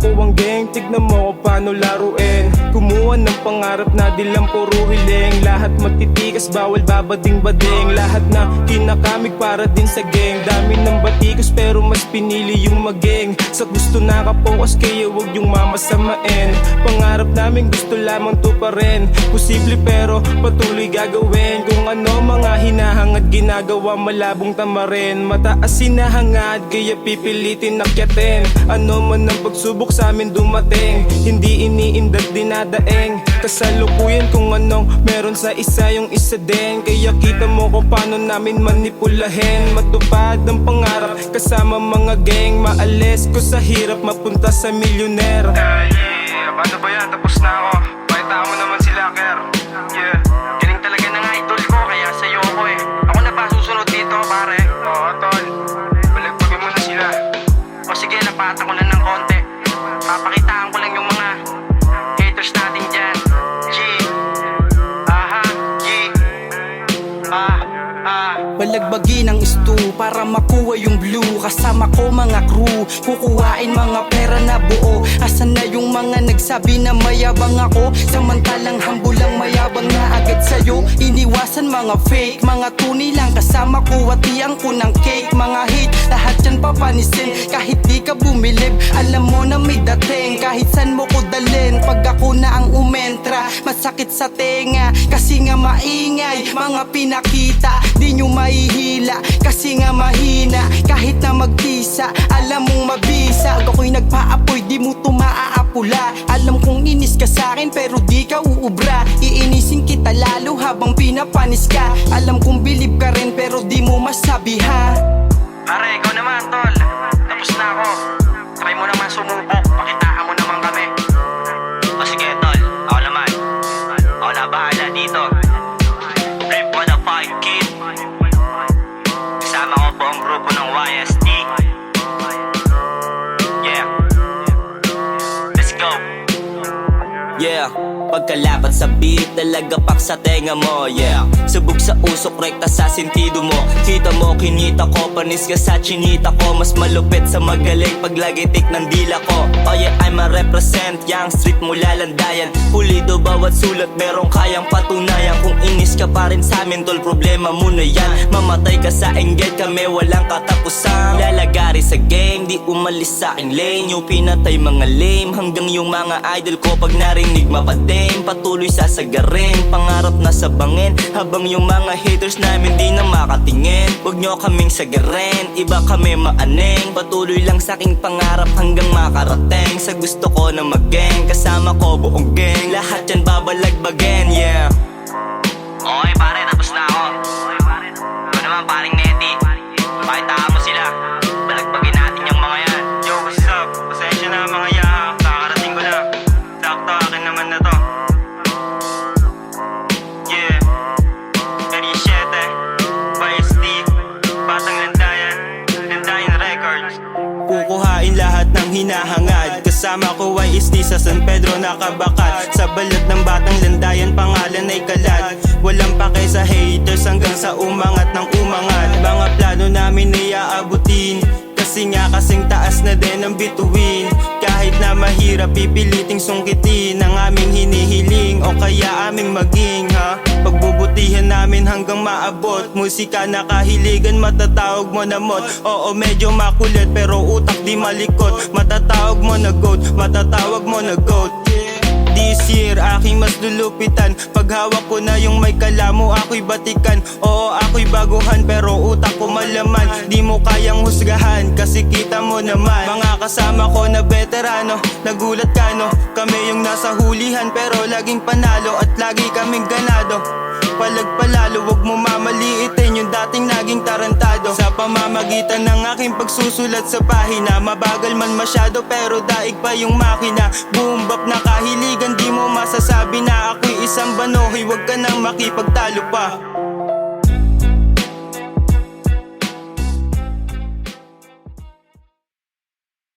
ko ang gang, tignan mo ko paano laruin. Kumuha ng pangarap na di lang puro hiling. Lahat matitikas, bawal babading-bading. Lahat na kinakamig para din sa gang. Dami ng batikos pero mas pinili yung maging. Sa gusto nakapokus kaya wag yung mamasamain. Pangarap namin gusto lamang to pa rin. Posible pero patuloy gagawin. Kung ano mga hinahangad ginagawa malabong tamarin. Mataas hinahangad kaya pipilitin akyatin. Ano man ang pagsubok sa amin dumating. Hindi iniindat dinadaing. Kasalukuyan kung anong meron sa isa yung isa din. Kaya kita mo kung paano namin manipulahin. Matupad ang pangarap kasama mga gang. Maalis ko sa hirap mapunta sa milyoner. Yeah, paano ba yan? Tapos na ako. Pakita mo naman sila, Ker. Yeah, galing talaga ng idol ko, kaya sa'yo ako eh. Ako na ba susunod dito, pare? Oo, tol. Balagbagin mo na sila. O sige, napata ko na ng konti. Papakitaan ko lang yung mga haters natin dyan. G, aha, G, Balagbagin ang stew para makuha yung blue. Kasama ko mga crew, kukuhain mga pera na buo. Asan na yung mga nagsabi na mayabang ako? Samantalang humble lang mayabang na agad sa'yo. Iniwasan mga fake, mga tunay lang kasama ko. Hatiang ko ng cake, mga hate, lahat yan papanisin. Kahit di ka bumilib, alam mo na may dating. Kahit san mo ko dalhin, pag ako na ang umentra, masakit sa tenga, kasi nga maingay. Mga pinakita, di nyo mahihila, kasi nga mahina. Kahit na magtisa, alam mong mabisa. Pag ako'y nagpaapoy, di mo to maaapula. Alam kong inis ka sa'kin, pero di ka uubra. Iinisin kita lalo habang pinapanis ka. Alam kong bilib ka rin, pero di mo masabi ha. pare, ikaw naman, tol. Tapos na ako. Try mo naman sumubok, pakitaan mo naman kami. O sige, tol, ako naman. Ako na bahala dito. Rip on the fight, kid. Kasama ko buong grupo ng YST. Yeah, let's go. Yeah, pagkalapat sa beat, talaga pak sa tenga mo. Yeah, subog sa usok, rekta sa sentido mo. Kita mo, kinita ko, panis ka sa chinita ko. Mas malupit sa magaling paglagitik ng dila ko. Oh yeah, I'm a represent, yang street mula landayan. Pulido bawat sulat, merong kayang patunayan. Kung inis ka pa rin sa amin, tol, problema mo na yan. Mamatay ka sa engage, kami walang katapusan. Lalagari sa gang, di umalis sa aking lane. Yung pinatay mga lame, hanggang yung mga idol ko pag narinig mapating. Patuloy sasagarin, pangarap na sa bangin. Habang yung mga haters namin di na makatingin. Huwag nyo kaming sagarin, iba kami maaning. Patuloy lang sa aking pangarap hanggang makarating. Sa gusto ko na mag-gang, kasama ko buong gang. Lahat yan babalagbagin, yeah. Okay, pare, tapos na ako. Ito naman, paring Neti. Pakitaan mo sila. Balagbagin natin yung mga yan. Yo, what's up? Pasensya na mga yaha. Kakarating ko na. Sakto, akin naman na to. Yeah, 37 YST, Batang Landayan, Landayan Records. Kukuhain lahat ng hinahangad. Kasama ko ay isti sa San Pedro nakabakat. Sa balat ng Batang Landayan pangalan ay kalat. Walang pake sa haters hanggang sa umangat ng umangat. Mga plano namin ay aabutin, kasi nga kasing taas na din ang bituin. Kahit na mahirap pipiliting sungkitin ang aming hinihiling o kaya aming maging ha. Pagbubutihan namin hanggang maabot. Musika na kahiligan matatawag mo na mod. Oo medyo makulit pero utak di malikot. Matatawag mo na goat, matatawag mo na goat. This year aking mas lulupitan. Paghawak ko na yung may kalamo ako'y batikan. Oo ako'y baguhan pero utak ko malaman. Di mo kayang husgahan kasi kita mo naman. Mga kasama ko na veterano, nagulat ka no. Kami yung nasa hulihan pero laging panalo at lagi kaming ganado. Palagpalalo, wag mo mamaliitin yung dating naging tarantado. Sa pamamagitan ng aking pagsusulat sa pahina, mabagal man masyado pero daig pa yung makina. Boom bap na kahiligan, di mo masasabi na ako'y isang banohi. Wag ka nang makipagtalo pa.